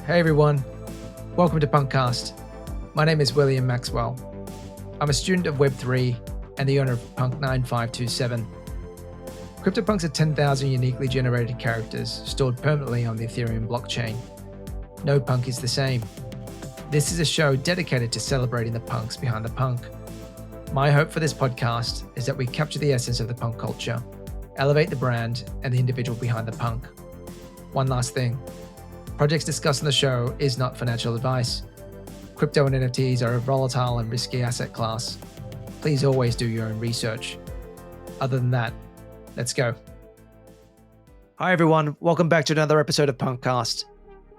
Hey everyone, welcome to PunkCast. My name is William Maxwell. I'm a student of Web3 and the owner of Punk5324. CryptoPunks are 10,000 uniquely generated characters stored permanently on the Ethereum blockchain. No punk is the same. This is a show dedicated to celebrating the punks behind the punk. My hope for this podcast is that we capture the essence of the punk culture, elevate the brand and the individual behind the punk. One last thing. Projects discussed on the show is not financial advice. Crypto and NFTs are a volatile and risky asset class. Please always do your own research. Other than that, let's go. Hi everyone, welcome back to another episode of PunkCast.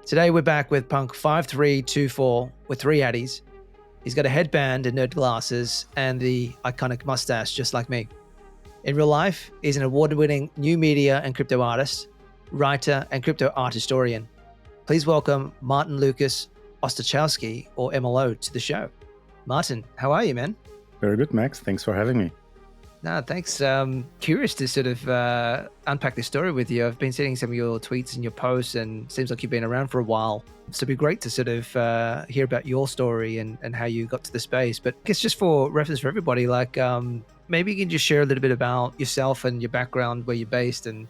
Today we're back with Punk5324 with three Atties. He's got a headband and nerd glasses and the iconic mustache just like me. In real life, he's an award-winning new media and crypto artist, writer and crypto art historian. Please welcome Martin Lukas Ostachowski, or MLO, to the show. Martin, how are you, man? Very good, Max. Thanks for having me. No, thanks. Curious to sort of unpack this story with you. I've been seeing some of your tweets and your posts, and it seems like you've been around for a while. So it'd be great to sort of hear about your story and how you got to the space. But I guess just for reference for everybody, like maybe you can just share a little bit about yourself and your background, where you're based, and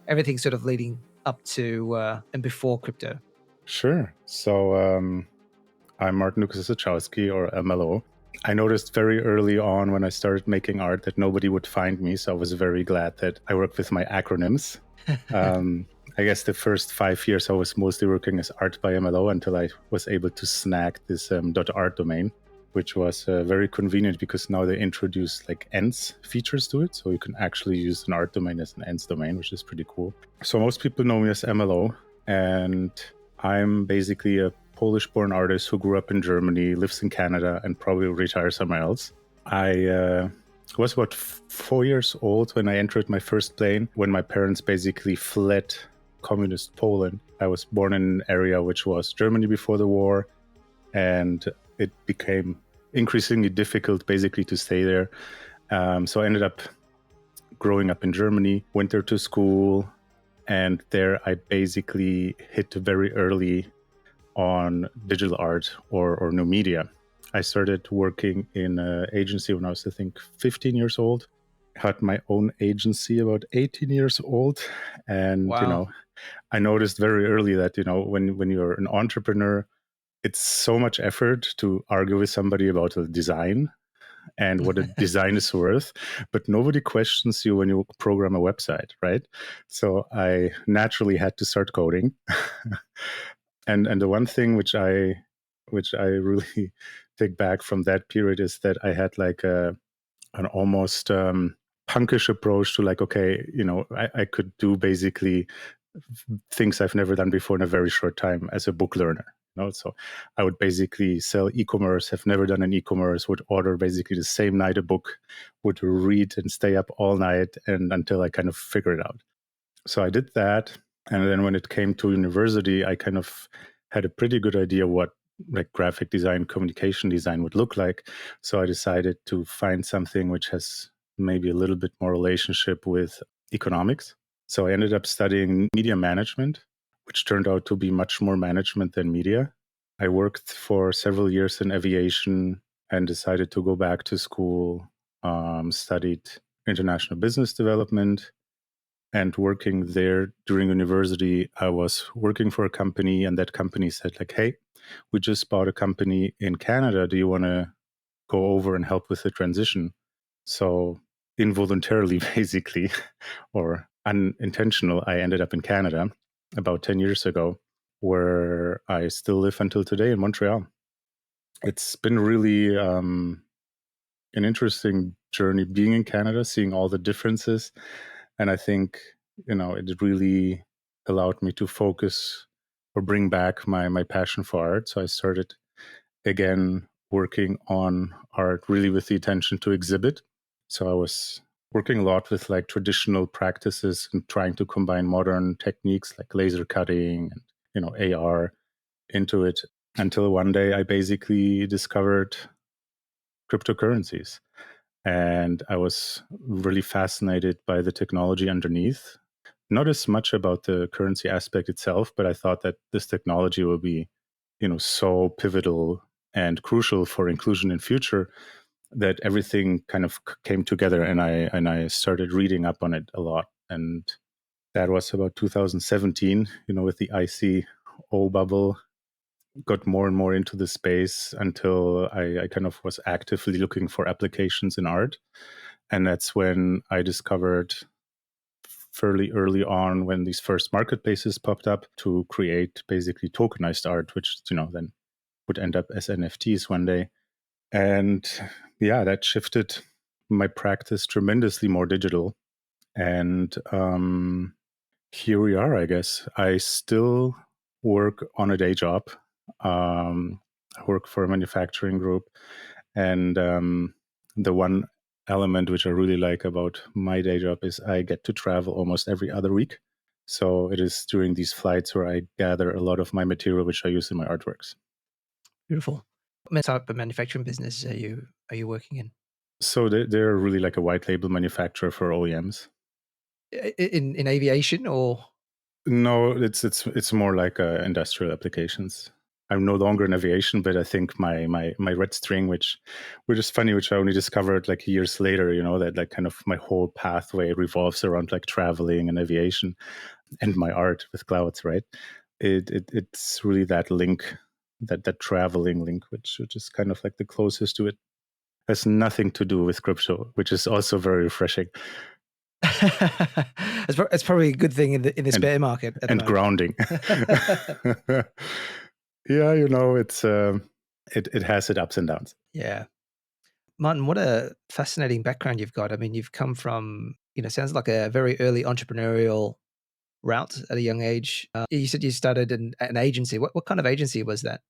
everything sort of leading up to and before crypto. Sure. So I'm Martin Lukas Ostachowski, or MLO. I noticed very early on when I started making art that nobody would find me, so I was very glad that I worked with my acronyms. I guess the first 5 years I was mostly working as art by MLO until I was able to snag this .art domain, which was very convenient because now they introduce like ends features to it, so you can actually use an art domain as an ends domain, which is pretty cool. So most people know me as MLO, and I'm basically a Polish-born artist who grew up in Germany, lives in Canada, and probably will retire somewhere else. I was about 4 years old when I entered my first plane, when my parents basically fled communist Poland. I was born in an area which was Germany before the war, and it became increasingly difficult basically to stay there. So I ended up growing up in Germany, went there to school, and there I basically hit very early on digital art or new media. I started working in an agency when I was, I think, 15 years old. Had my own agency about 18 years old. And, Wow. I noticed very early that, when you're an entrepreneur, it's so much effort to argue with somebody about a design and what a design is worth, but nobody questions you when you program a website, right? So I naturally had to start coding. And the one thing which I really take back from that period is that I had like an almost punkish approach to like, okay, I could do basically things I've never done before in a very short time as a book learner. So I would basically sell e-commerce, have never done an e-commerce, would order basically the same night a book, would read and stay up all night and until I kind of figure it out. So I did that. And then when it came to university, I kind of had a pretty good idea what like graphic design, communication design would look like. So I decided to find something which has maybe a little bit more relationship with economics. So I ended up studying media management, which turned out to be much more management than media. I worked for several years in aviation and decided to go back to school, studied international business development. And working there during university, I was working for a company, and that company said like, hey, we just bought a company in Canada. Do you want to go over and help with the transition? So involuntarily, basically, or unintentional, I ended up in Canada about 10 years ago, where I still live until today in Montreal. It's been really an interesting journey being in Canada, seeing all the differences. And I think, it really allowed me to focus or bring back my passion for art. So I started again working on art really with the intention to exhibit. So I was working a lot with like traditional practices and trying to combine modern techniques like laser cutting and, AR into it, until one day I basically discovered cryptocurrencies. And I was really fascinated by the technology underneath. not as much about the currency aspect itself, but I thought that this technology will be, so pivotal and crucial for inclusion in future that everything kind of came together, and I started reading up on it a lot. And that was about 2017, with the ICO bubble, got more and more into the space until I kind of was actively looking for applications in art. And that's when I discovered fairly early on, when these first marketplaces popped up, to create basically tokenized art, which, then would end up as NFTs one day. And yeah, that shifted my practice tremendously more digital. And here we are, I guess. I still work on a day job. I work for a manufacturing group. And the one element which I really like about my day job is I get to travel almost every other week. So it is during these flights where I gather a lot of my material, which I use in my artworks. Beautiful. What type of manufacturing business are you working in? So they're really like a white label manufacturer for OEMs. In aviation or? No, it's more like industrial applications. I'm no longer in aviation, but I think my red string, which is funny, which I only discovered like years later, that like kind of my whole pathway revolves around like traveling and aviation and my art with clouds, right? It's really that link, that traveling link, which is kind of like the closest to it. Has nothing to do with crypto, which is also very refreshing. It's probably a good thing in the bear market at the and moment. Grounding. Yeah, it's it has its ups and downs. Yeah. Martin, what a fascinating background you've got. I mean, you've come from, sounds like a very early entrepreneurial route at a young age. You said you started an agency. What kind of agency was that?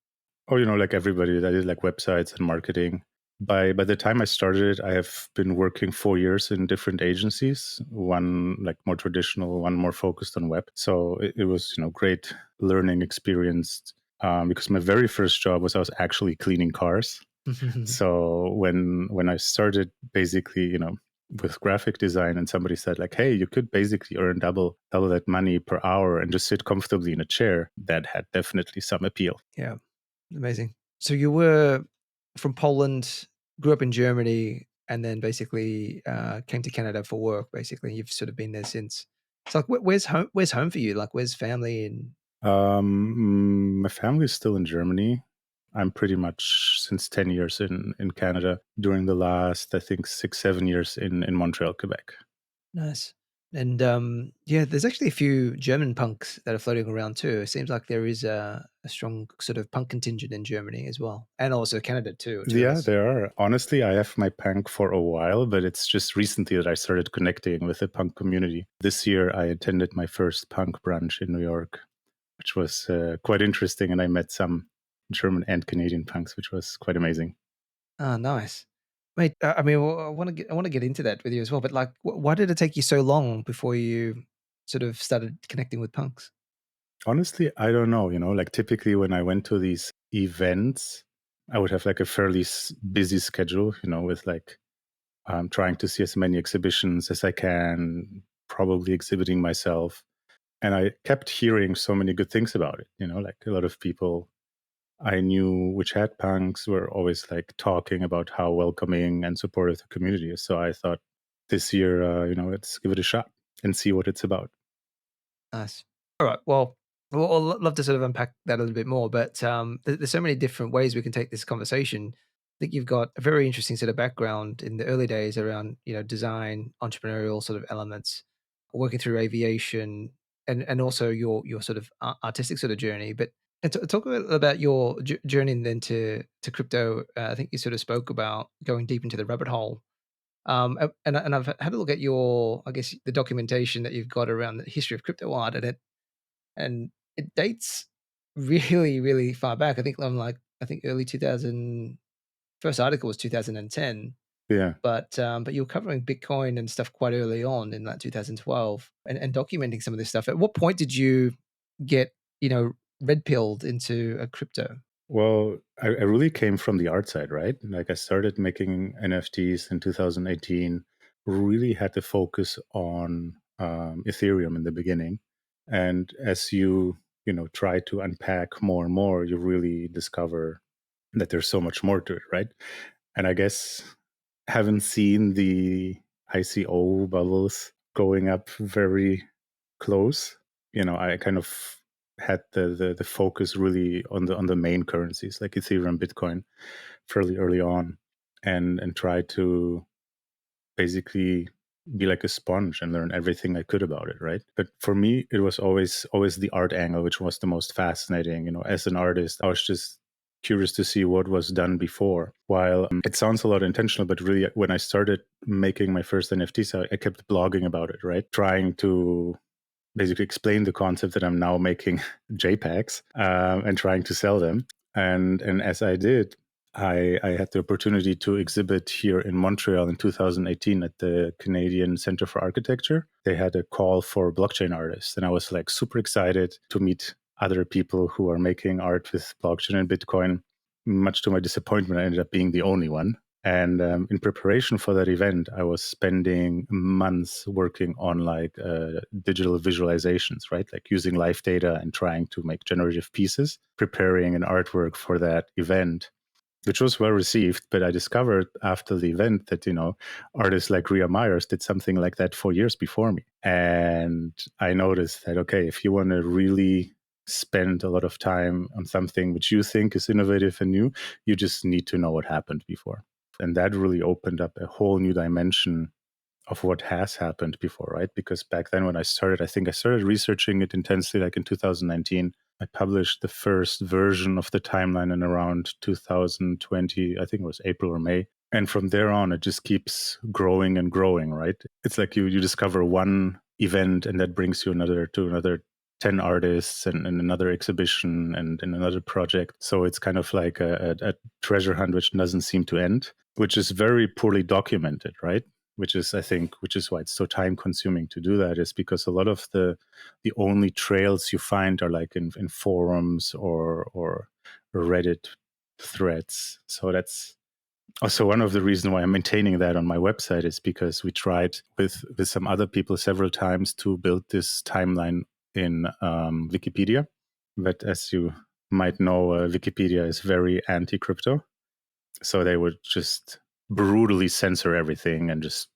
Oh, like everybody, that is like websites and marketing. By the time I started it, I have been working 4 years in different agencies, one like more traditional, one more focused on web. So it was, great learning experience, because my very first job was I was actually cleaning cars. So when I started basically, with graphic design, and somebody said like, hey, you could basically earn double that money per hour and just sit comfortably in a chair, that had definitely some appeal. Yeah. Amazing. So you were from Poland, grew up in Germany, and then basically came to Canada for work. Basically, you've sort of been there since. So, like, where's home? Where's home for you? Like, where's family? And My family is still in Germany. I'm pretty much since 10 years in Canada, during the last, I think, 6-7 years in Montreal, Quebec. nice. And yeah, there's actually a few German punks that are floating around too. It seems like there is a strong sort of punk contingent in Germany as well, and also Canada too. To be Yeah, honest. there are. Honestly, I have my punk for a while, but it's just recently that I started connecting with the punk community. This year, I attended my first punk brunch in New York, which was quite interesting, and I met some German and Canadian punks, which was quite amazing. Ah, nice. Mate, I mean, I want to get into that with you as well. But like, why did it take you so long before you sort of started connecting with punks? Honestly, I don't know. Like typically when I went to these events, I would have like a fairly busy schedule, with like trying to see as many exhibitions as I can, probably exhibiting myself. And I kept hearing so many good things about it, like a lot of people I knew which had punks were always like talking about how welcoming and supportive the community is. So I thought this year, let's give it a shot and see what it's about. Nice. All right. Well, I'd love to sort of unpack that a little bit more. But there's so many different ways we can take this conversation. I think you've got a very interesting sort of background in the early days around design, entrepreneurial sort of elements, working through aviation, and also your sort of artistic sort of journey. But and talk a little about your journey then to crypto. I think you sort of spoke about going deep into the rabbit hole. And I've had a look at your, I guess, the documentation that you've got around the history of crypto art, and it dates really, really far back. I think I think early 2000. First article was 2010, Yeah. but you were covering Bitcoin and stuff quite early on in like 2012, and documenting some of this stuff. At what point did you get red pilled into a crypto? Well, I really came from the art side, right? Like I started making NFTs in 2018, really had to focus on Ethereum in the beginning. And as you try to unpack more and more, you really discover that there's so much more to it, right? And I guess haven't seen the ICO bubbles going up very close. I kind of had the focus really on the main currencies like Ethereum, Bitcoin, fairly early on, and try to basically be like a sponge and learn everything I could about it, right? But for me, it was always the art angle, which was the most fascinating. As an artist, I was just curious to see what was done before. While it sounds a lot intentional, but really, when I started making my first NFTs, I kept blogging about it, right? Trying to basically explain the concept that I'm now making JPEGs and trying to sell them. And as I did, I had the opportunity to exhibit here in Montreal in 2018 at the Canadian Centre for Architecture. They had a call for blockchain artists, and I was like super excited to meet other people who are making art with blockchain and Bitcoin. Much to my disappointment, I ended up being the only one. And in preparation for that event, I was spending months working on like digital visualizations, right? Like using live data and trying to make generative pieces, preparing an artwork for that event, which was well received. But I discovered after the event that, artists like Ria Myers did something like that 4 years before me. And I noticed that, okay, if you want to really spend a lot of time on something which you think is innovative and new, you just need to know what happened before. And that really opened up a whole new dimension of what has happened before, right? Because back then when I started, I think I started researching it intensely like in 2019. I published the first version of the timeline in around 2020, I think it was April or May. And from there on, it just keeps growing and growing, right? It's like you discover one event and that brings you to another 10 artists and another exhibition and another project. So it's kind of like a treasure hunt which doesn't seem to end, which is very poorly documented, right? Which is why it's so time consuming to do that, is because a lot of the only trails you find are like in forums or Reddit threads. So that's also one of the reasons why I'm maintaining that on my website, is because we tried with some other people several times to build this timeline in Wikipedia. But as you might know, Wikipedia is very anti-crypto. So they would just brutally censor everything and just,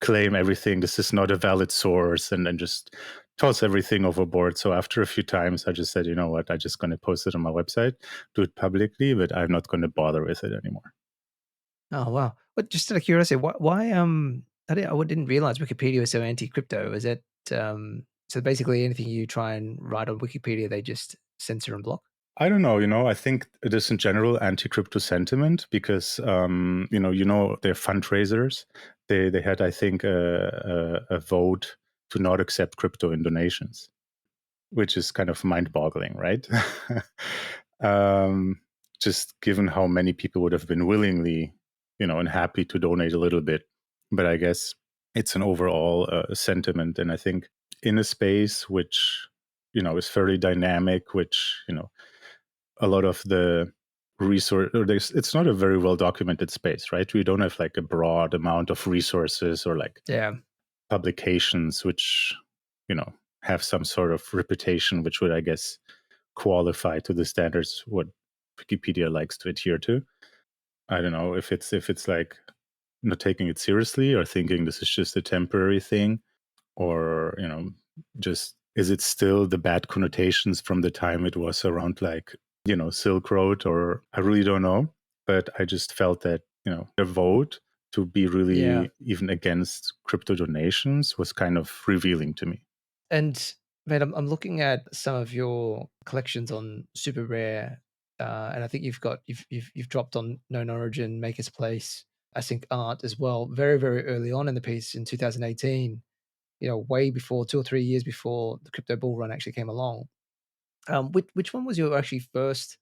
claim everything. This is not a valid source, and then just toss everything overboard. So after a few times, I just said, you know what, I'm just going to post it on my website, do it publicly, but I'm not going to bother with it anymore. Oh wow! But just out of curiosity, why I didn't realize Wikipedia was so anti-crypto. Is it so basically anything you try and write on Wikipedia, they just censor and block? I don't know. I think it is in general anti-crypto sentiment because, they're fundraisers. They had, I think, a vote to not accept crypto in donations, which is kind of mind-boggling, right? Just given how many people would have been willingly, and happy to donate a little bit. But I guess it's an overall sentiment. And I think in a space which, is fairly dynamic, which, a lot of the resource, it's not a very well documented space, right? We don't have like a broad amount of resources or like publications which, have some sort of reputation, which would, I guess, qualify to the standards what Wikipedia likes to adhere to. I don't know if it's like not taking it seriously or thinking this is just a temporary thing, or just is it still the bad connotations from the time it was around like Silk Road, or I really don't know. But I just felt that their vote to be really even against crypto donations was kind of revealing to me. And man, I'm looking at some of your collections on Super Rare, and I think you've dropped on Known Origin, Maker's Place, I think Art as well, very very early on in the piece in 2018. Way before 2 or 3 years before the crypto bull run actually came along. Which one was your actually first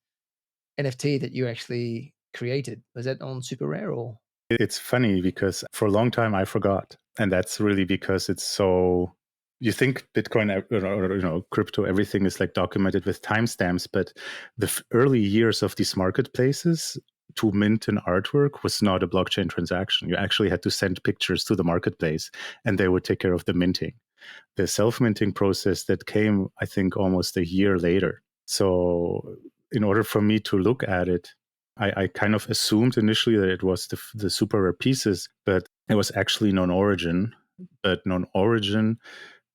NFT that you actually created? Was that on Super Rare or? It's funny because for a long time I forgot, and that's really because it's so. You think Bitcoin or crypto, everything is like documented with timestamps, but the early years of these marketplaces to mint an artwork was not a blockchain transaction. You actually had to send pictures to the marketplace, and they would take care of the minting. the self-minting process that came, I think, almost a year later. So in order for me to look at it, I kind of assumed initially that it was the super rare pieces, but it was actually non-origin. But non-origin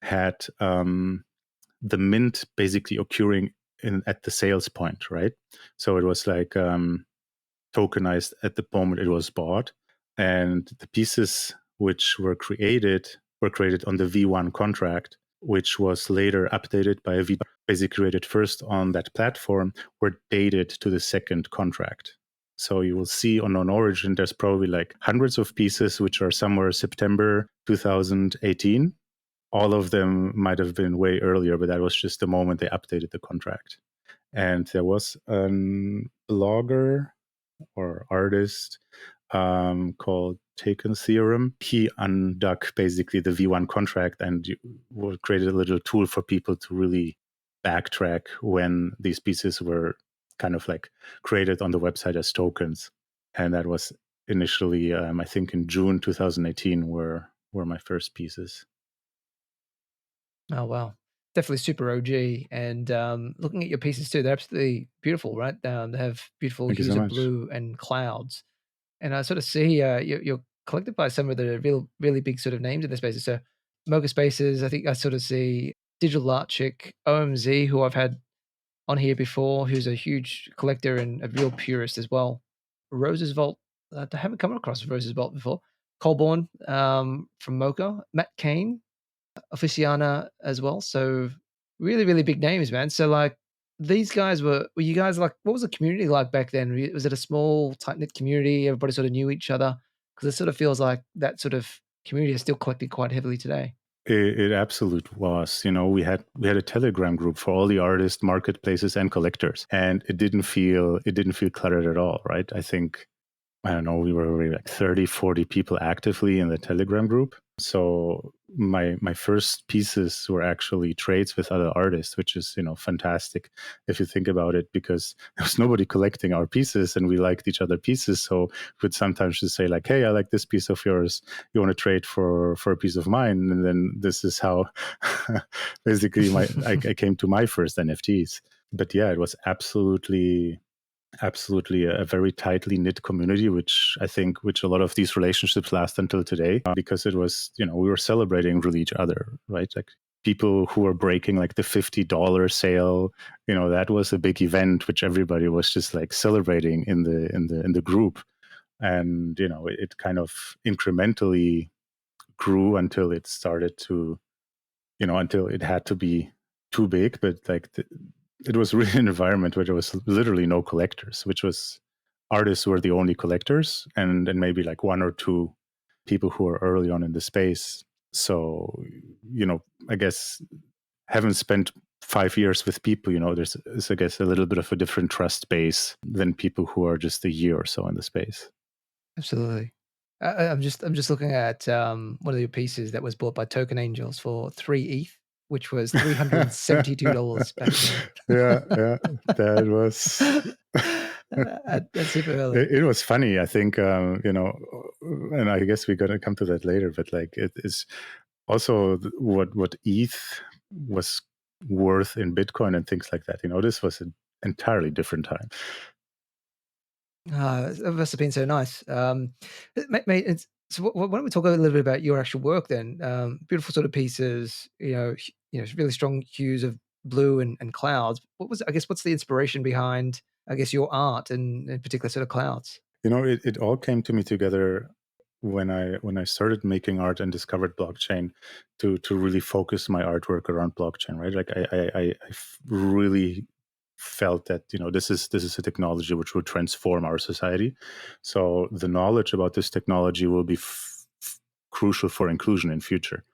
had the mint basically occurring at the sales point, right? So it was like tokenized at the moment it was bought, and the pieces which were created on the V1 contract, which was later updated by a V, basically created first on that platform, were dated to the second contract. So you will see on origin, there's probably like hundreds of pieces which are somewhere September 2018. All of them might have been way earlier, but that was just the moment they updated the contract. And there was a blogger or artist called Taken Theorem. He undug basically the V1 contract and created a little tool for people to really backtrack when these pieces were kind of like created on the website as tokens. And that was initially, I think in June 2018 were my first pieces. Oh, wow. Definitely super OG. And looking at your pieces too, they're absolutely beautiful, right? They have beautiful Thank you hues so of much. blue and clouds. And I sort of see you're collected by some of the really big sort of names in the spaces. So Mocha Spaces, I think I sort of see Digital Art Chick, OMZ, who I've had on here before, who's a huge collector and a real purist as well. Rose's Vault, I haven't come across Rose's Vault before. Colborn from Mocha, Matt Kane, Officiana as well. So really, really big names, man. So like these guys were you guys like, what was the community like back then? Was it a small, tight knit community? Everybody sort of knew each other? Because it sort of feels like that sort of community is still collected quite heavily today. It absolutely was. You know, we had a Telegram group for all the artists, marketplaces, and collectors, and it didn't feel cluttered at all, right? I think, I don't know, we were really like 30, 40 people actively in the Telegram group. So my first pieces were actually trades with other artists, which is, you know, fantastic if you think about it, because there was nobody collecting our pieces and we liked each other pieces. So we would sometimes just say like, hey, I like this piece of yours. You want to trade for a piece of mine? And then this is how basically I came to my first NFTs. But yeah, it was absolutely a very tightly knit community, which a lot of these relationships last until today, because it was, you know, we were celebrating really each other, right? Like people who were breaking like the $50 sale, you know, that was a big event which everybody was just like celebrating in the group. And, you know, it kind of incrementally grew until it started to, you know, until it had to be too big. But like it was really an environment where there was literally no collectors, which was artists were the only collectors, and then maybe like one or two people who were early on in the space. So, you know, I guess having spent 5 years with people, you know, there's I guess a little bit of a different trust base than people who are just a year or so in the space. Absolutely. I'm just looking at one of your pieces that was bought by Token Angels for 3 ETH, which was $372 back then. Yeah, that was That's super early. it was funny. I think you know, and I guess we're gonna come to that later. But like, it is also what ETH was worth in Bitcoin and things like that. You know, this was an entirely different time. That must have been so nice. Mate, so why don't we talk a little bit about your actual work then? Beautiful sort of pieces, really strong hues of blue and clouds. What's the inspiration behind, I guess, your art and in particular sort of clouds? You know, it all came to me together when I started making art and discovered blockchain to really focus my artwork around blockchain, right? Like I really felt that, you know, this is a technology which will transform our society. So the knowledge about this technology will be crucial for inclusion in future.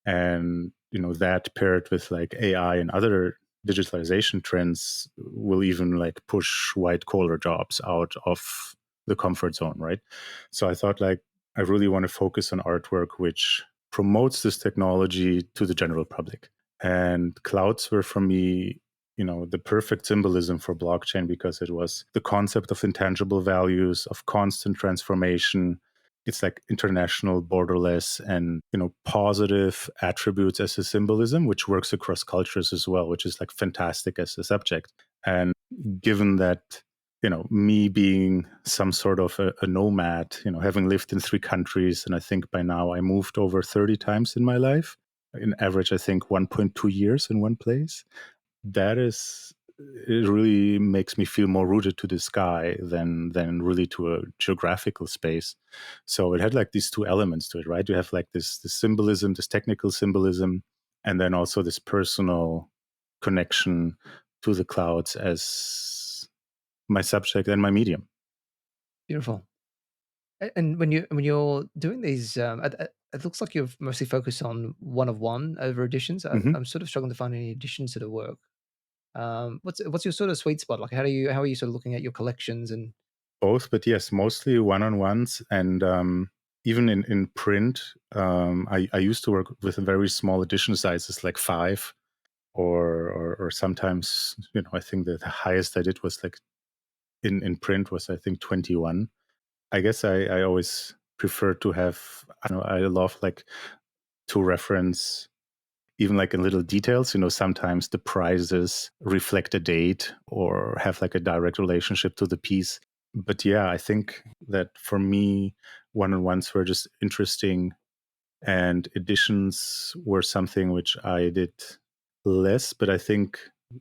And, you know, that paired with like AI and other digitalization trends will even like push white collar jobs out of the comfort zone, right? So I thought like I really want to focus on artwork which promotes this technology to the general public. And clouds were for me, you know, the perfect symbolism for blockchain, because it was the concept of intangible values, of constant transformation, it's like international, borderless, and positive attributes as a symbolism, which works across cultures as well, which is like fantastic as a subject. And given that me being some sort of a nomad, having lived in 3 countries, and I think by now I moved over 30 times in my life, in average I think 1.2 years in one place, it really makes me feel more rooted to the sky than really to a geographical space. So it had like these 2 elements to it, right? You have like this symbolism, this technical symbolism, and then also this personal connection to the clouds as my subject and my medium. Beautiful. And when you're doing these, it looks like you've mostly focused on one of one over editions. Mm-hmm. I'm sort of struggling to find any editions that work. What's your sort of sweet spot? Like, how are you sort of looking at your collections and? Both, but yes, mostly one-on-ones. And even in print, I used to work with very small edition sizes, like 5, or sometimes, I think that the highest I did was like in print was, I think, 21. I guess I always prefer to have, I love like to reference even like in little details, sometimes the prizes reflect a date or have like a direct relationship to the piece. But yeah, I think that for me, one-on-ones were just interesting, and editions were something which I did less. But I think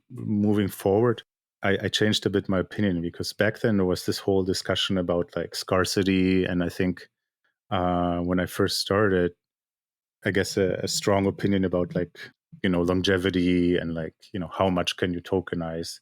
moving forward, I changed a bit my opinion, because back then there was this whole discussion about like scarcity. And I think when I first started, I guess a strong opinion about like, longevity and like, how much can you tokenize.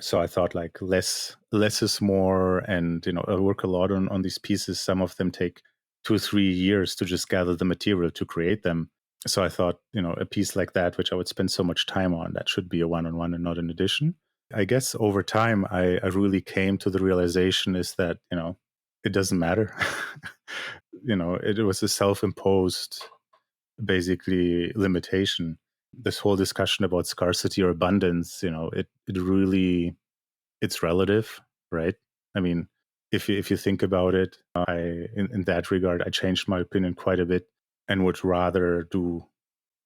So I thought like less is more. And, I work a lot on these pieces. Some of them take 2 or 3 years to just gather the material to create them. So I thought, a piece like that, which I would spend so much time on, that should be a one-on-one and not an edition. I guess over time, I really came to the realization is that, it doesn't matter. It was a self-imposed, basically, limitation. This whole discussion about scarcity or abundance, it really, it's relative, right? I mean, if you think about it, in that regard, I changed my opinion quite a bit and would rather do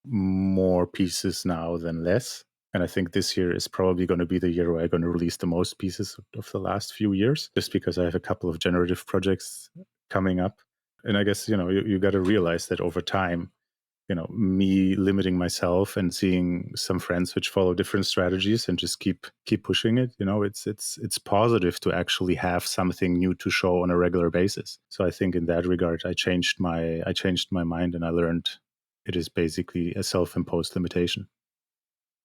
more pieces now than less. And I think this year is probably going to be the year where I'm going to release the most pieces of the last few years, just because I have a couple of generative projects coming up. And I guess, you got to realize that over time, me limiting myself and seeing some friends which follow different strategies and just keep pushing it, it's positive to actually have something new to show on a regular basis. So I think in that regard, I changed my mind, and I learned it is basically a self-imposed limitation.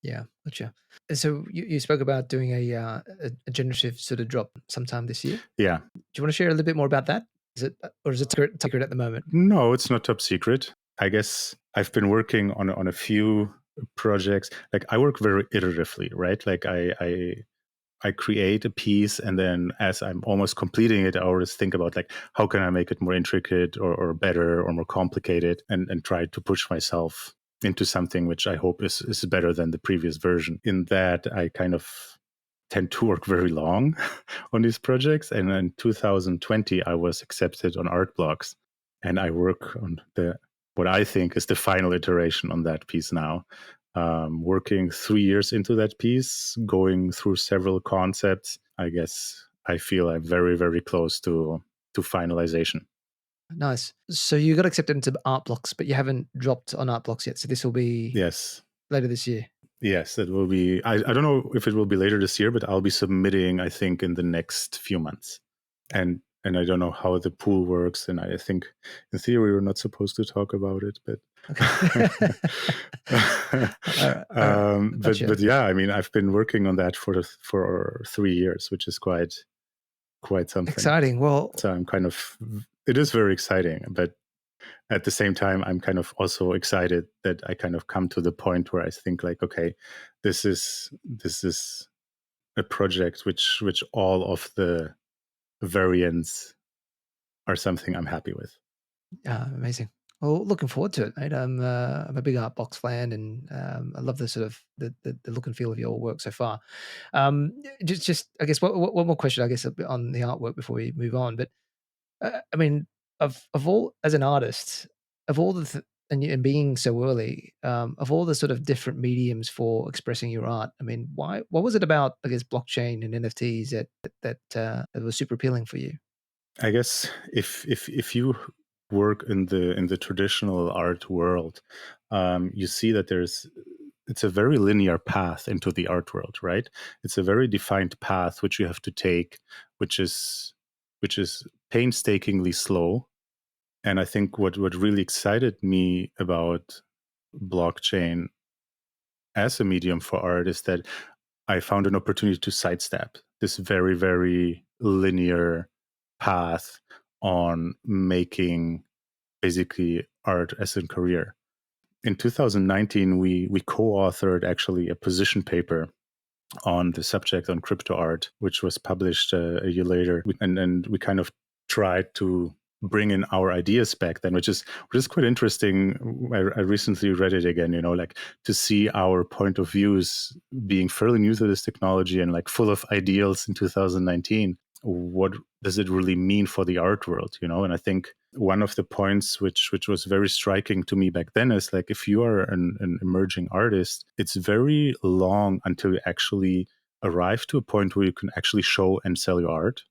Yeah, gotcha. And so you spoke about doing a generative sort of drop sometime this year. Yeah. Do you want to share a little bit more about that? Is it, or is it secret at the moment? No, it's not top secret. I guess I've been working on a few projects. Like I work very iteratively, right? Like I create a piece, and then as I'm almost completing it, I always think about like, how can I make it more intricate or better or more complicated, and try to push myself into something which I hope is better than the previous version. In that, I kind of tend to work very long on these projects. And in 2020, I was accepted on Art Blocks, and I work on what I think is the final iteration on that piece now. Working 3 years into that piece, going through several concepts. I guess I feel I'm very, very close to finalization. Nice. So you got accepted into Art Blocks, but you haven't dropped on Art Blocks yet. So this will be Yes. later this year. Yes, it will be. I don't know if it will be later this year, but I'll be submitting, I think, in the next few months. And I don't know how the pool works. And I think in theory we're not supposed to talk about it, but Okay. All right. Gotcha. but yeah, I mean, I've been working on that for 3 years, which is quite something. Exciting. Well, So it is very exciting, but at the same time, I'm kind of also excited that I kind of come to the point where I think like, okay, this is a project which all of the variants are something I'm happy with. amazing. Well, looking forward to it, mate. I'm a big Art Box fan, and I love the sort of the look and feel of your work so far. Just I guess one more question, I guess, on the artwork before we move on. But I mean, of all, as an artist, of all and being so early, of all the sort of different mediums for expressing your art, I mean, what was it about, I guess, blockchain and NFTs that was super appealing for you? I guess if you work in the traditional art world, you see that it's a very linear path into the art world, right? It's a very defined path which you have to take, which is painstakingly slow. And I think what really excited me about blockchain as a medium for art is that I found an opportunity to sidestep this very, very linear path on making basically art as a career. In 2019, we co-authored actually a position paper on the subject on crypto art, which was published a year later, and we kind of tried to bring in our ideas back then, which is quite interesting. I recently read it again, like to see our point of views being fairly new to this technology and like full of ideals in 2019. What does it really mean for the art world, And I think one of the points which was very striking to me back then is like, if you are an emerging artist, it's very long until you actually arrive to a point where you can actually show and sell your art.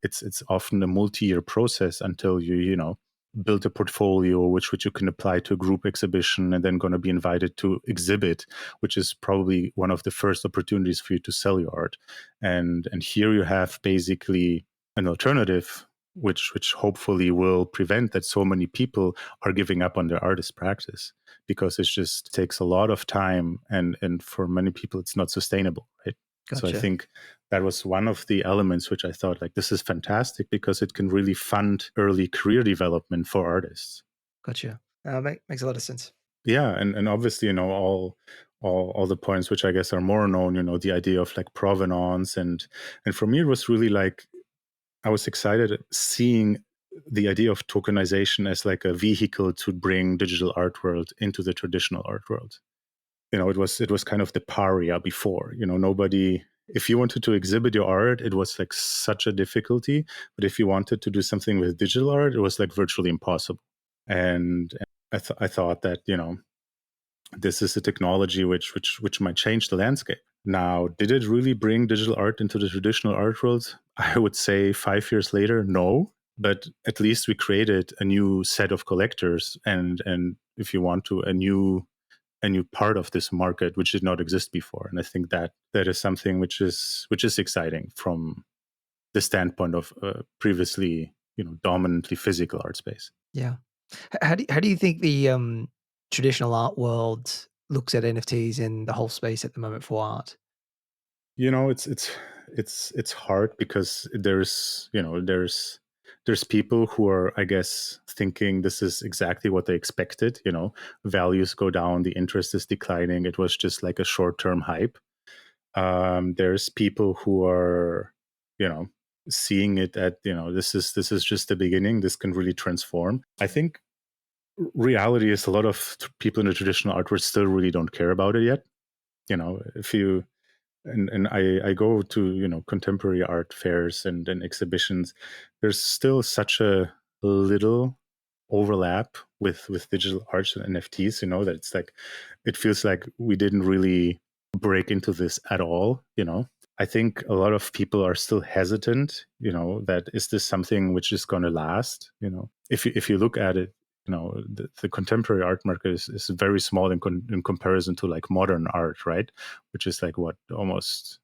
It's often a multi-year process until you build a portfolio which you can apply to a group exhibition and then going to be invited to exhibit, which is probably one of the first opportunities for you to sell your art. And here you have basically an alternative which hopefully will prevent that so many people are giving up on their artist practice, because it just takes a lot of time, and for many people it's not sustainable, right? Gotcha. So I think that was one of the elements which I thought, like, this is fantastic because it can really fund early career development for artists. Gotcha. Makes a lot of sense. Yeah, and obviously, all the points which I guess are more known, the idea of like provenance, and for me it was really like, I was excited seeing the idea of tokenization as like a vehicle to bring digital art world into the traditional art world. It was kind of the paria before. Nobody. If you wanted to exhibit your art, it was like such a difficulty. But if you wanted to do something with digital art, it was like virtually impossible. And I thought that this is a technology which might change the landscape. Now, did it really bring digital art into the traditional art world? I would say 5 years later, no. But at least we created a new set of collectors, and if you want to, a new part of this market which did not exist before. And I think that is something which is exciting from the standpoint of previously dominantly physical art space. Yeah. How do you think the traditional art world looks at NFTs and the whole space at the moment for art? It's hard because there's people who are, I guess, thinking this is exactly what they expected. Values go down, the interest is declining. It was just like a short-term hype. There's people who are, seeing it at, this is just the beginning. This can really transform. I think reality is a lot of people in the traditional art world still really don't care about it yet. If you and I go to contemporary art fairs and exhibitions, there's still such a little overlap with digital arts and NFTs, that it's like, it feels like we didn't really break into this at all. I think a lot of people are still hesitant, that is this something which is going to last? If you look at it, the contemporary art market is very small in comparison to like modern art, right? Which is like what, almost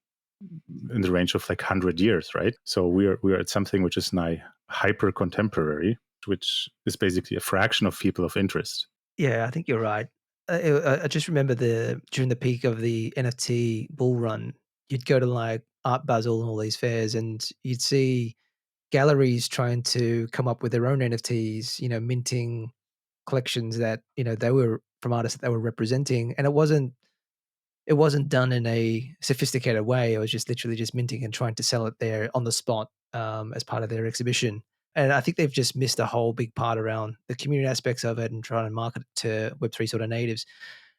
in the range of like 100 years, right? So we are at something which is now hyper contemporary, which is basically a fraction of people of interest. Yeah, I think you're right. I just remember during the peak of the NFT bull run, you'd go to like Art Basel and all these fairs, and you'd see galleries trying to come up with their own NFTs, minting collections that they were from artists that they were representing, and it wasn't done in a sophisticated way. It was just literally just minting and trying to sell it there on the spot, as part of their exhibition. And I think they've just missed a whole big part around the community aspects of it and trying to market it to Web3 sort of natives.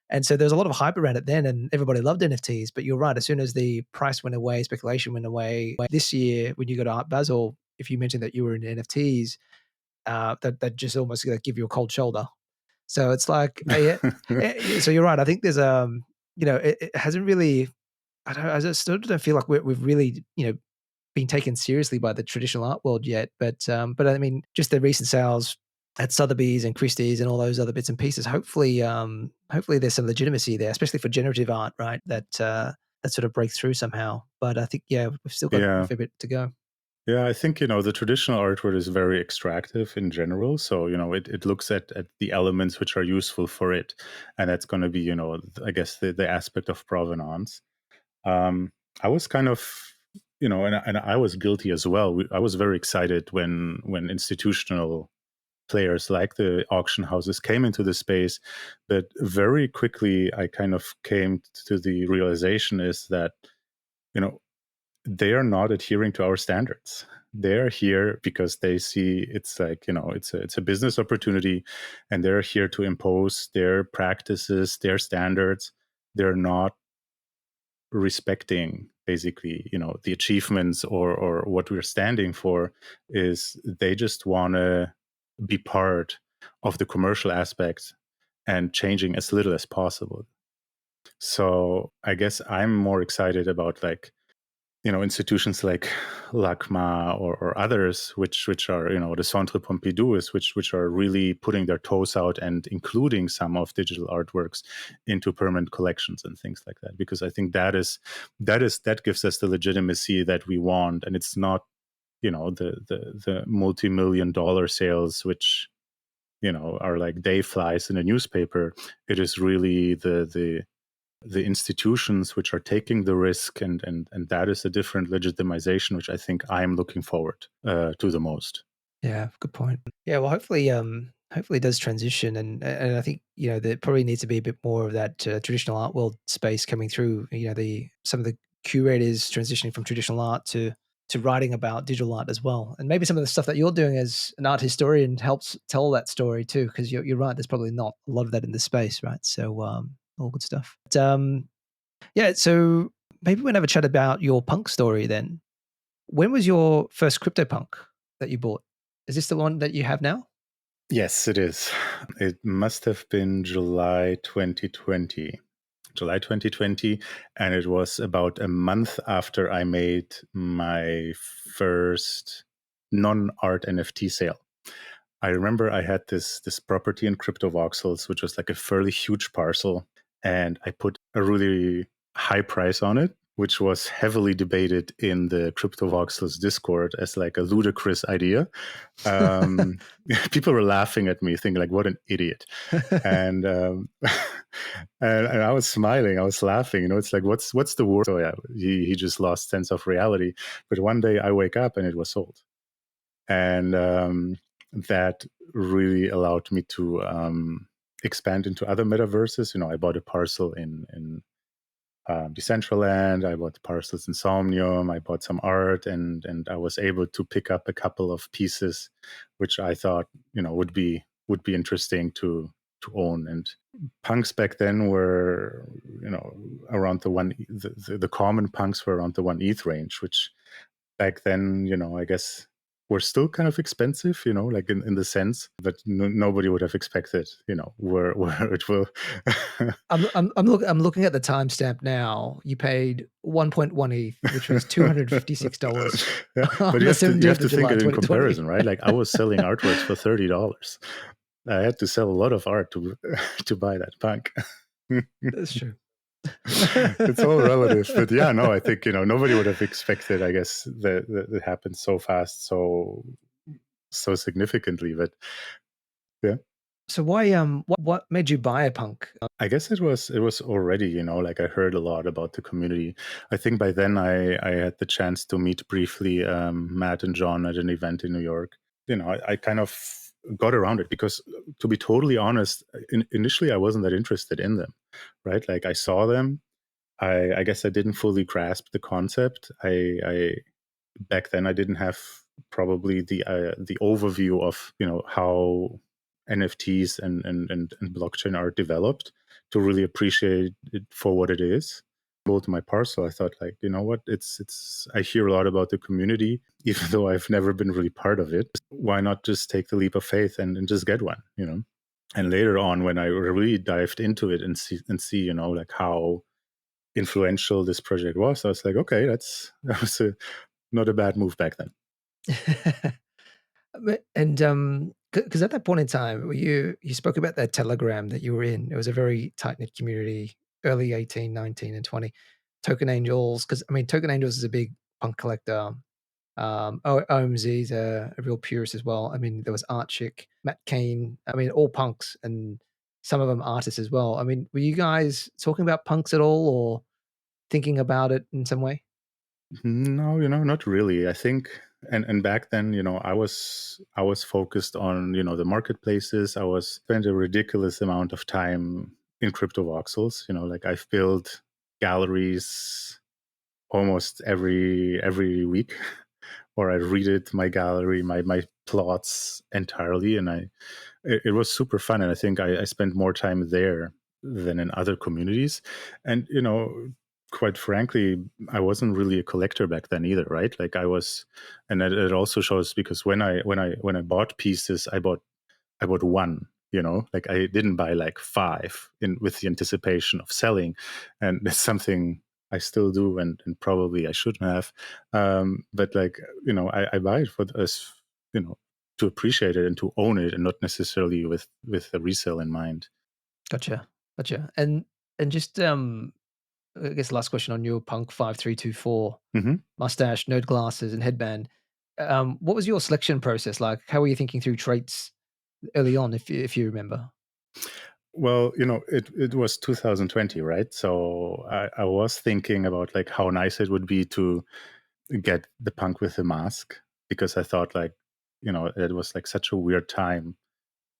And so there was a lot of hype around it then, and everybody loved NFTs. But you're right, as soon as the price went away, speculation went away. This year, when you go to Art Basel, if you mentioned that you were in NFTs, that just almost give you a cold shoulder. So it's like, so you're right. I think there's it hasn't really. I just still don't feel like we've really been taken seriously by the traditional art world yet. But I mean, just the recent sales at Sotheby's and Christie's and all those other bits and pieces. Hopefully there's some legitimacy there, especially for generative art, right? That sort of breaks through somehow. But I think we've still got a fair bit to go. Yeah, I think, the traditional art world is very extractive in general. So, it looks at the elements which are useful for it. And that's going to be, I guess the aspect of provenance. I was kind of, and I was guilty as well. I was very excited when institutional players like the auction houses came into the space. But very quickly, I kind of came to the realization is that, they are not adhering to our standards. They're here because they see it's like, it's a business opportunity, and they're here to impose their practices, their standards. They're not respecting basically, the achievements or what we're standing for. Is they just want to be part of the commercial aspects and changing as little as possible. So I guess I'm more excited about institutions like LACMA or others, which are, the Centre Pompidou, which are really putting their toes out and including some of digital artworks into permanent collections and things like that. Because I think that gives us the legitimacy that we want, and it's not, the multi-million-dollar sales which, are like day flies in a newspaper. It is really the institutions which are taking the risk, and that is a different legitimization, which I think I'm looking forward to the most. Yeah, good point. Yeah, well, hopefully it does transition, and I think there probably needs to be a bit more of that traditional art world space coming through. Some of the curators transitioning from traditional art to writing about digital art as well, and maybe some of the stuff that you're doing as an art historian helps tell that story too. Because you're right, there's probably not a lot of that in the space, right? So all good stuff. But, yeah, so maybe we'll have a chat about your punk story then. When was your first CryptoPunk that you bought? Is this the one that you have now? Yes, it is. It must have been July 2020. July 2020, and it was about a month after I made my first non-art NFT sale. I remember I had this property in CryptoVoxels, which was like a fairly huge parcel, and I put a really high price on it, which was heavily debated in the CryptoVoxels Discord as like a ludicrous idea. People were laughing at me, thinking like, "What an idiot!" and and I was smiling, I was laughing. It's like, what's the word? So yeah, he just lost sense of reality. But one day I wake up and it was sold, and that really allowed me to expand into other metaverses. I bought a parcel in Decentraland. I bought parcels in Somnium. I bought some art, and I was able to pick up a couple of pieces, which I thought would be interesting to own. And punks back then were around the common punks were around the 1 ETH range, which back then I guess were still kind of expensive, like in the sense that nobody would have expected, where it will. I'm looking at the timestamp now. You paid 1.1 ETH, which was $256. Yeah, but you have to think it in comparison, right? Like I was selling artworks for $30. I had to sell a lot of art to buy that punk. That's true. It's all relative, but yeah, no, I think nobody would have expected, I guess, that it happened so fast, so significantly. But yeah. So why what made you buy a punk? I guess it was already, like I heard a lot about the community. I think by then I had the chance to meet briefly Matt and John at an event in New York. I kind of got around it because, to be totally honest, initially I wasn't that interested in them, right? Like I saw them. I guess I didn't fully grasp the concept. I back then I didn't have probably the overview of how NFTs and blockchain are developed to really appreciate it for what it is. To my parcel, I thought, what, it's I hear a lot about the community, even though I've never been really part of it. why not just take the leap of faith and just get one, And later on, when I really dived into it and see, like how influential this project was, I was like, okay, that was not a bad move back then. And because at that point in time, you spoke about that Telegram that you were in. It was a very tight knit community, early 18, 19, and 20. Token Angels, because I mean, Token Angels is a big punk collector. OMZ is a real purist as well. I mean, there was Artchick, Matt Kane. I mean, all punks and some of them artists as well. I mean, were you guys talking about punks at all or thinking about it in some way? No, not really. I think, and back then, I was focused on, the marketplaces. I was spent a ridiculous amount of time in crypto voxels. Like I've built galleries almost every week, or I redid my gallery, my plots entirely, and it was super fun. And I think I spent more time there than in other communities. And quite frankly, I wasn't really a collector back then either, right? Like I was, and it also shows because when I bought pieces, I bought one. Like I didn't buy like 5 with the anticipation of selling, and it's something I still do, and probably I shouldn't have. But like I buy it for us, to appreciate it and to own it, and not necessarily with the resale in mind. Gotcha. Gotcha. And just I guess last question on your Punk5324 hmm Moustache, nerd glasses, and headband. What was your selection process like? How were you thinking through traits early on, if you remember? Well, it was 2020, right? So I was thinking about like how nice it would be to get the punk with the mask, because I thought like, it was like such a weird time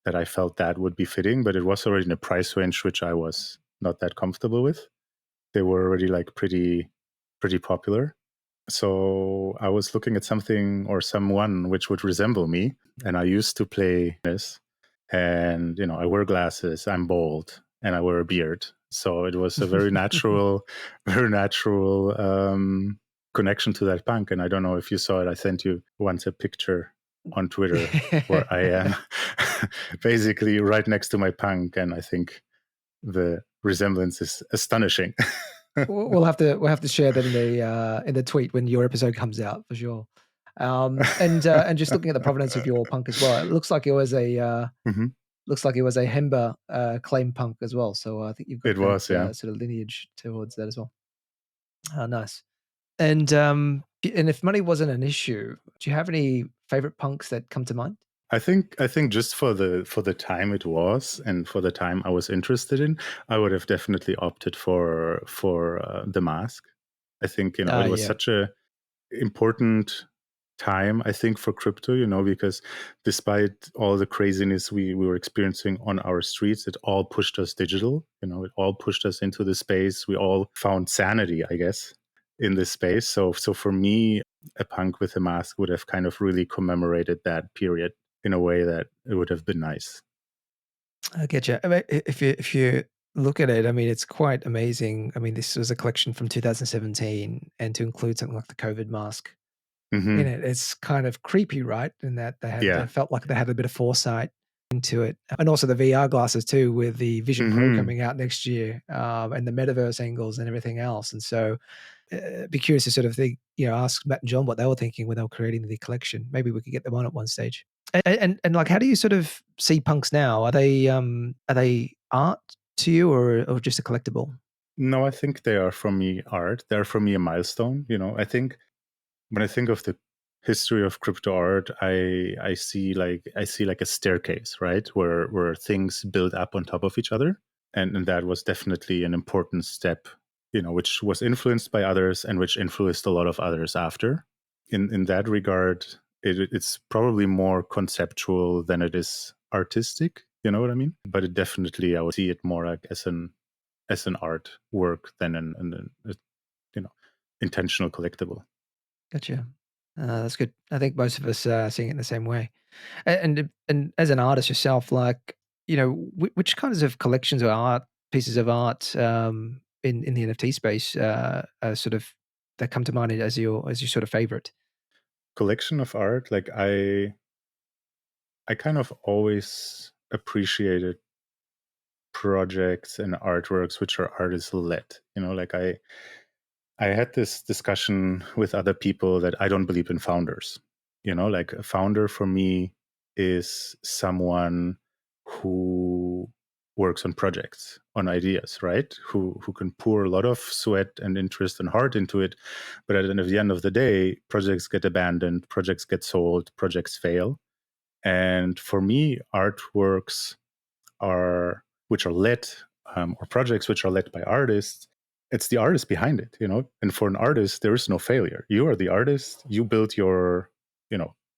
that I felt that would be fitting, but it was already in a price range which I was not that comfortable with. They were already like pretty popular. So I was looking at something or someone which would resemble me. And I used to play this. And, I wear glasses, I'm bald, and I wear a beard. So it was a very natural, very natural connection to that punk. And I don't know if you saw it. I sent you once a picture on Twitter where I am basically right next to my punk. And I think the resemblance is astonishing. We'll have to share that in the tweet when your episode comes out for sure. And just looking at the provenance of your punk as well, it looks like it was a Mhm. Hemba claim punk as well. So I think you've got It was, yeah. that sort of lineage towards that as well. Nice. And if money wasn't an issue, do you have any favorite punks that come to mind? I think just for the time it was, and for the time I was interested in, I would have definitely opted for the mask. I think it was Yeah. such a important time, I think, for crypto, because despite all the craziness we were experiencing on our streets, it all pushed us digital. It all pushed us into the space. We all found sanity, I guess, in this space. So for me, a punk with a mask would have kind of really commemorated that period in a way that it would have been nice. I get you. I mean, if you look at it, I mean, it's quite amazing. I mean, this was a collection from 2017, and to include something like the COVID mask in hmm it, it's kind of creepy, right? In that they Yeah. felt like they had a bit of foresight into it, and also the VR glasses too, with the Vision Pro hmm coming out next year, and the metaverse angles and everything else. And so, be curious to sort of think, ask Matt and John what they were thinking when they were creating the collection. Maybe we could get them on at one stage. And like, how do you sort of see punks now? Are they art to you, or just a collectible? No, I think they are for me art. They're for me a milestone. I think when I think of the history of crypto art, I see like a staircase, right, where things build up on top of each other, and that was definitely an important step, which was influenced by others and which influenced a lot of others after. In that regard, it's probably more conceptual than it is artistic. You know what I mean? But it definitely, I would see it more like as an art work than a you know intentional collectible. Gotcha. That's good. I think most of us are seeing it in the same way. And as an artist yourself, like, which kinds of collections or pieces of art in the NFT space are sort of that come to mind as your sort of favorite? Collection of art, like I kind of always appreciated projects and artworks which are artist led. Like I had this discussion with other people that I don't believe in founders. Like a founder for me is someone who works on projects, on ideas, right? Who can pour a lot of sweat and interest and heart into it. But at the end of the day, projects get abandoned, projects get sold, projects fail. And for me, artworks which are led, or projects which are led by artists, it's the artist behind it, And for an artist, there is no failure. You are the artist. You build your,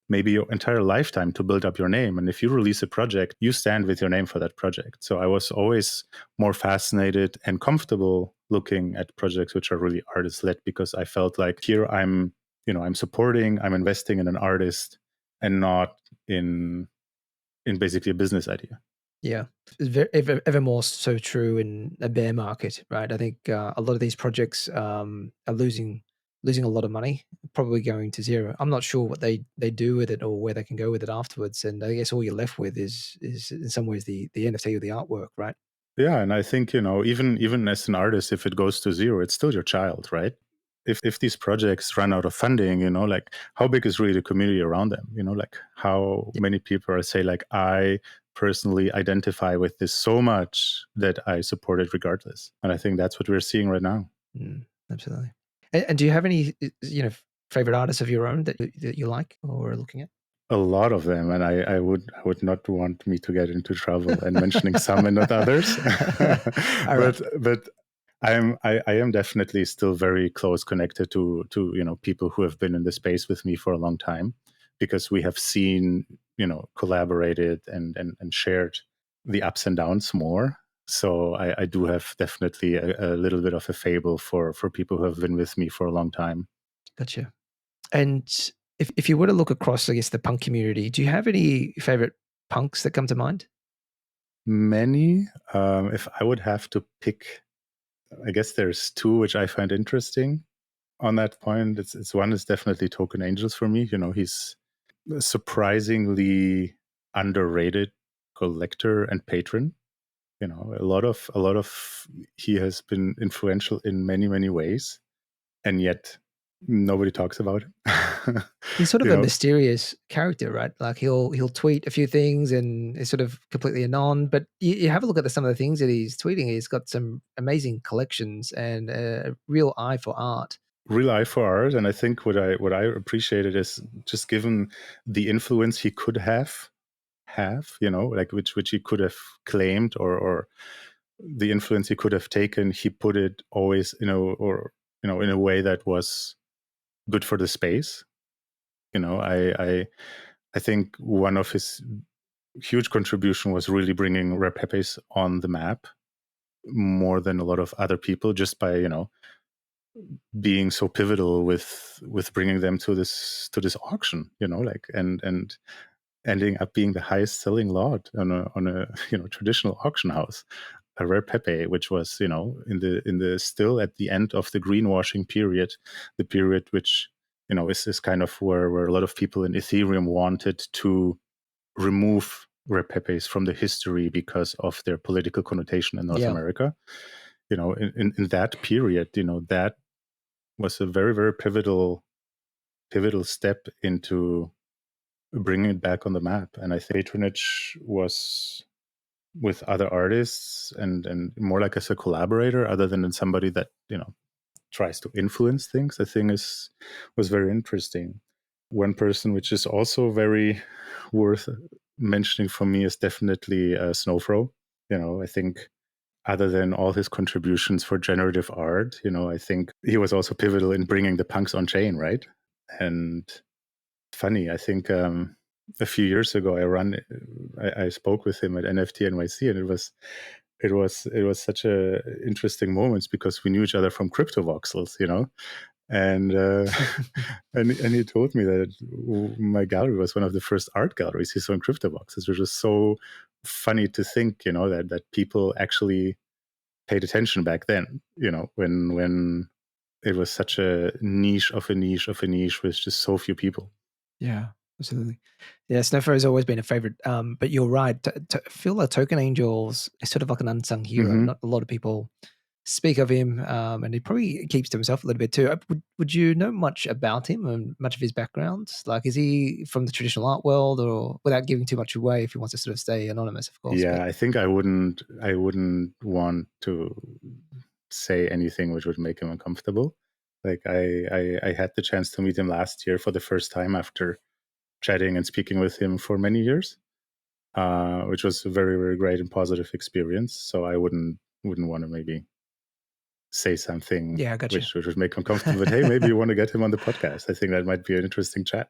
maybe your entire lifetime to build up your name. And if you release a project, you stand with your name for that project. So I was always more fascinated and comfortable looking at projects which are really artist led, because I felt like here I'm supporting, I'm investing in an artist and not in basically a business idea. Yeah, it's ever more so true in a bear market, right? I think a lot of these projects are losing a lot of money, probably going to zero. I'm not sure what they do with it or where they can go with it afterwards. And I guess all you're left with is in some ways the NFT or the artwork, right? Yeah, and I think even as an artist, if it goes to zero, it's still your child, right? If these projects run out of funding, like how big is really the community around them? Like how many people are say like, I personally identify with this so much that I support it regardless. And I think that's what we're seeing right now. Absolutely. And do you have any favorite artists of your own that you like or are looking at? A lot of them, and I would not want me to get into trouble and mentioning some and not others. But I am definitely still very close connected to people who have been in the space with me for a long time, because we have seen collaborated and shared the ups and downs more. So I do have definitely a little bit of a fable for people who have been with me for a long time. Gotcha. And if you were to look across, I guess, the punk community, do you have any favorite punks that come to mind? Many. If I would have to pick, I guess there's two which I find interesting on that point. It's one is definitely Token Angels for me. He's a surprisingly underrated collector and patron. A lot of he has been influential in many, many ways, and yet nobody talks about it. He's sort of a mysterious character, right? Like he'll tweet a few things and it's sort of completely anon. But you have a look at some of the things that he's tweeting. He's got some amazing collections and a real eye for art. Real eye for art, and I think what I appreciated is just given the influence he could have, like which he could have claimed, or the influence he could have taken, he put it always in a way that was good for the space. I think one of his huge contribution was really bringing Rare Pepes on the map more than a lot of other people, just by being so pivotal with bringing them to this auction, like and ending up being the highest selling lot on a traditional auction house, a Rare Pepe, which was in the still at the end of the greenwashing period, the period which is kind of where a lot of people in Ethereum wanted to remove Rare Pepes from the history because of their political connotation in North America. In that period, that was a very, very pivotal step into bringing it back on the map. And I think patronage was with other artists and more like as a collaborator, other than somebody that tries to influence things. I think was very interesting. One person which is also very worth mentioning for me is definitely Snowfro. I think other than all his contributions for generative art, I think he was also pivotal in bringing the punks on chain, right? And funny, I think a few years ago I spoke with him at NFT NYC, and it was such a interesting moments because we knew each other from crypto voxels, and and he told me that my gallery was one of the first art galleries he saw in crypto boxes, which was so funny to think, that people actually paid attention back then, when it was such a niche of a niche of a niche with just so few people. Yeah. Absolutely. Yeah, Snowflake has always been a favorite. But you're right. I feel like Token Angels is sort of like an unsung hero. Mm-hmm. Not a lot of people speak of him, and he probably keeps to himself a little bit too. Would you know much about him and much of his background? Like, is he from the traditional art world, or without giving too much away, if he wants to sort of stay anonymous, of course? Yeah, But I think I wouldn't want to say anything which would make him uncomfortable. Like I had the chance to meet him last year for the first time after chatting and speaking with him for many years, which was a very, very great and positive experience. So I wouldn't want to maybe say something yeah, I got you. which would make him comfortable. But hey, maybe you want to get him on the podcast. I think that might be an interesting chat.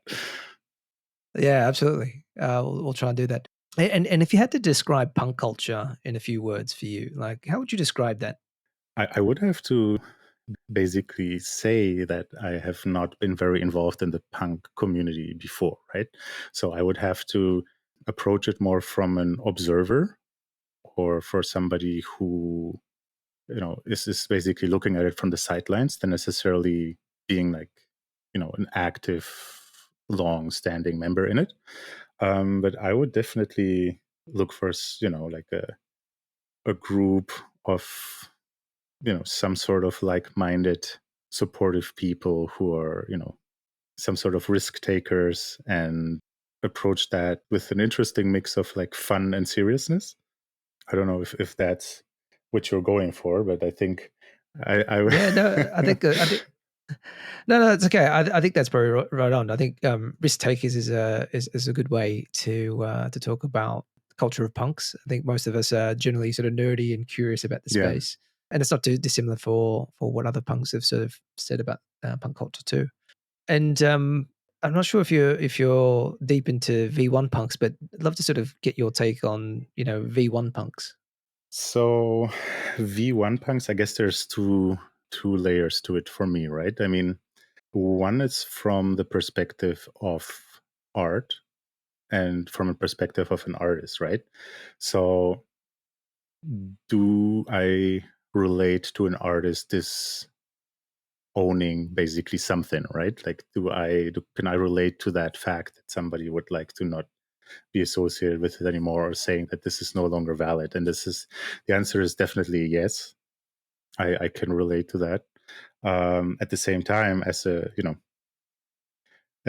Yeah, absolutely. We'll try and do that. And if you had to describe punk culture in a few words for you, like how would you describe that? I would have to basically say that I have not been very involved in the punk community before, right? So I would have to approach it more from an observer or for somebody who, is basically looking at it from the sidelines than necessarily being like, an active, long standing member in it. But I would definitely look for, like a group of some sort of like-minded supportive people who are some sort of risk takers and approach that with an interesting mix of like fun and seriousness. I don't know if that's what you're going for, but I think I Yeah, no, I think no, it's okay. I think that's probably right on. I think risk takers is a good way to talk about the culture of punks. I think most of us are generally sort of nerdy and curious about the yeah. space, and it's not too dissimilar for what other punks have sort of said about punk culture too. And I'm not sure if you're deep into V1 punks, but I'd love to sort of get your take on V1 punks. So V1 punks, I guess there's two layers to it for me, right? I mean, one is from the perspective of art and from a perspective of an artist, right? So do I relate to an artist is owning basically something, right? Like can I relate to that fact that somebody would like to not be associated with it anymore, or saying that this is no longer valid? And the answer is definitely yes. I can relate to that. At the same time, as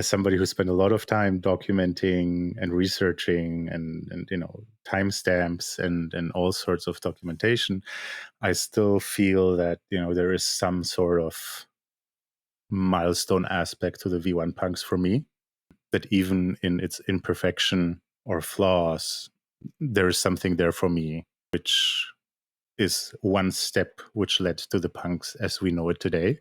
somebody who spent a lot of time documenting and researching and timestamps and all sorts of documentation, I still feel that there is some sort of milestone aspect to the V1 punks for me, that even in its imperfection or flaws, there is something there for me, which is one step which led to the punks as we know it today,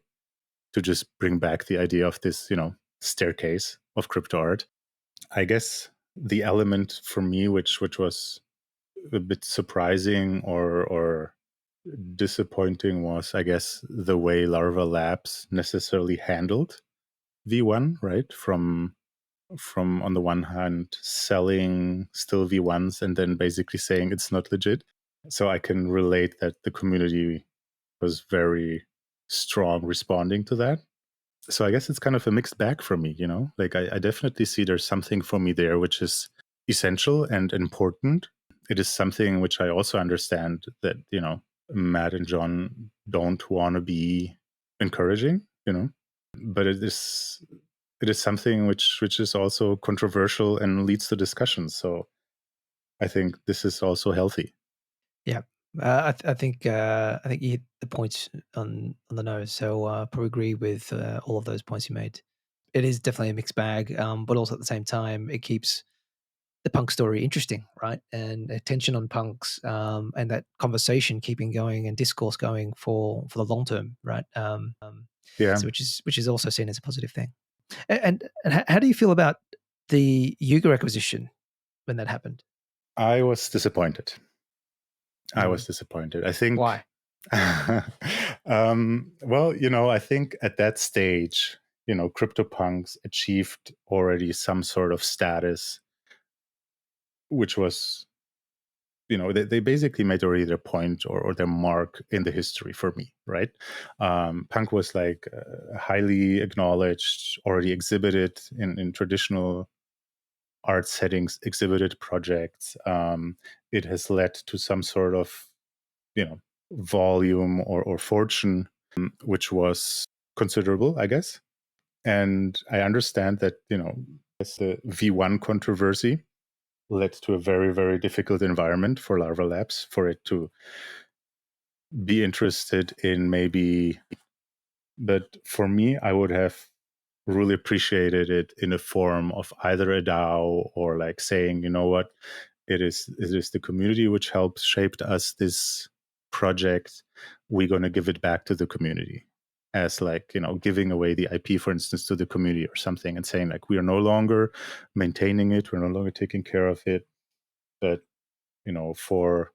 to just bring back the idea of this staircase of crypto art. I guess the element for me which was a bit surprising or disappointing was, I guess, the way Larva Labs necessarily handled V1, right? From on the one hand selling still V1s and then basically saying it's not legit. So I can relate that the community was very strong responding to that. So I guess it's kind of a mixed bag for me, like I definitely see there's something for me there which is essential and important. It is something which I also understand that Matt and John don't want to be encouraging, but it is something which is also controversial and leads to discussions. So I think this is also healthy. Yeah, I think you hit the points on the nose. So probably agree with all of those points you made. It is definitely a mixed bag, but also at the same time, it keeps the punk story interesting, right? And attention on punks, and that conversation keeping going and discourse going for the long term, right? Yeah. So which is also seen as a positive thing. And how do you feel about the Yuga acquisition when that happened? I was disappointed. I think. Why? Well, I think at that stage, CryptoPunks achieved already some sort of status, which was, they basically made already their point or their mark in the history for me, right? Punk was like highly acknowledged, already exhibited in traditional art settings, exhibited projects. It has led to some sort of, volume or fortune, which was considerable, I guess. And I understand that, as the V1 controversy led to a very, very difficult environment for Larva Labs, for it to be interested in maybe, but for me, I would have really appreciated it in a form of either a DAO or like saying, you know what, it is the community which helped shaped us this project. We're going to give it back to the community as like, giving away the IP, for instance, to the community or something, and saying like, we are no longer maintaining it, we're no longer taking care of it, but for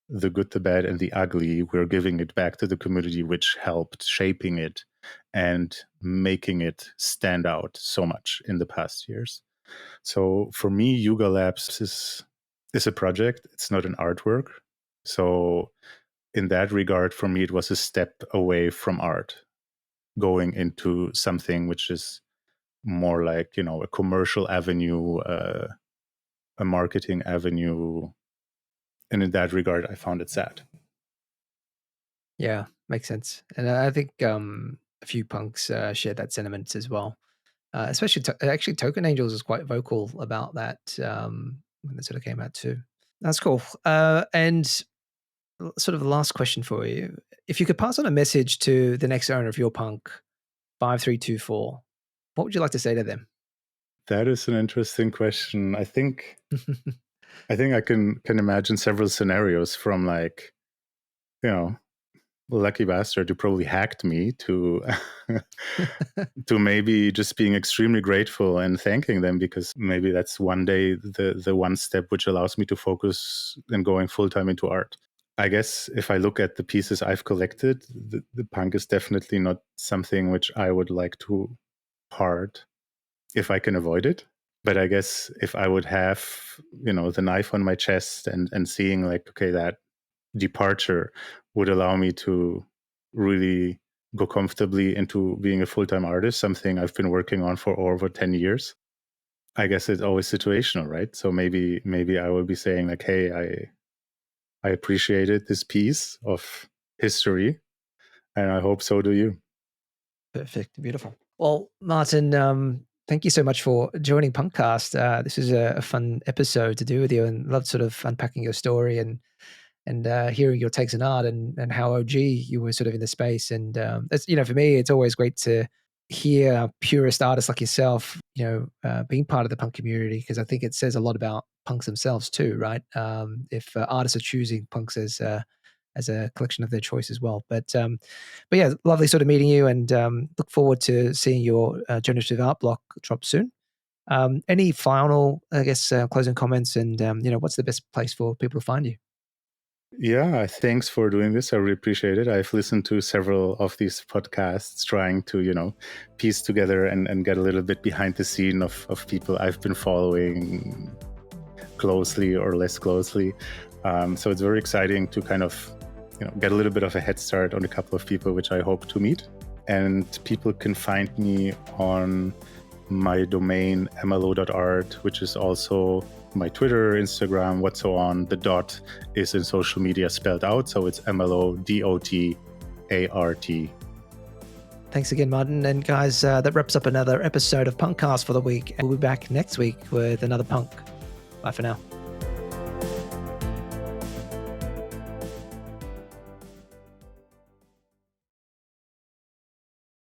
the good, the bad, and the ugly, we're giving it back to the community, which helped shaping it and making it stand out so much in the past years. So for me, Yuga Labs is a project. It's not an artwork. So in that regard, for me, it was a step away from art, going into something which is more like, a commercial avenue, a marketing avenue. And in that regard, I found it sad. Yeah, makes sense. And I think a few punks shared that sentiment as well. Especially, actually, Token Angels is quite vocal about that when it sort of came out too. That's cool. And sort of the last question for you. If you could pass on a message to the next owner of your punk, 5324, what would you like to say to them? That is an interesting question. I think I can imagine several scenarios, from like, lucky bastard who probably hacked me, to to maybe just being extremely grateful and thanking them, because maybe that's one day the one step which allows me to focus and going full-time into art. I guess if I look at the pieces I've collected, the punk is definitely not something which I would like to part if I can avoid it. But I guess if I would have, the knife on my chest and seeing like, okay, that departure would allow me to really go comfortably into being a full-time artist, something I've been working on for over 10 years. I guess it's always situational, right? So maybe I would be saying like, hey, I appreciated this piece of history, and I hope so do you. Perfect. Beautiful. Well, Martin, thank you so much for joining PunkCast. This is a fun episode to do with you, and love sort of unpacking your story and hearing your takes on art and how OG you were sort of in the space. And it's, for me, it's always great to hear purist artists like yourself, being part of the punk community, because I think it says a lot about punks themselves too, right? If artists are choosing punks as a collection of their choice as well. But yeah, lovely sort of meeting you, and look forward to seeing your generative art block drop soon. Any final, I guess, closing comments, and what's the best place for people to find you? Yeah, thanks for doing this. I really appreciate it. I've listened to several of these podcasts, trying to, piece together and get a little bit behind the scene of people I've been following closely or less closely. So it's very exciting to kind of, get a little bit of a head start on a couple of people which I hope to meet. And people can find me on my domain MLO.art, which is also my Twitter, Instagram, what's so on. The dot is in social media spelled out, so it's MLO.DOTART. Thanks again, Martin. And guys, that wraps up another episode of PunkCast for the week. We'll be back next week with another punk. Bye for now.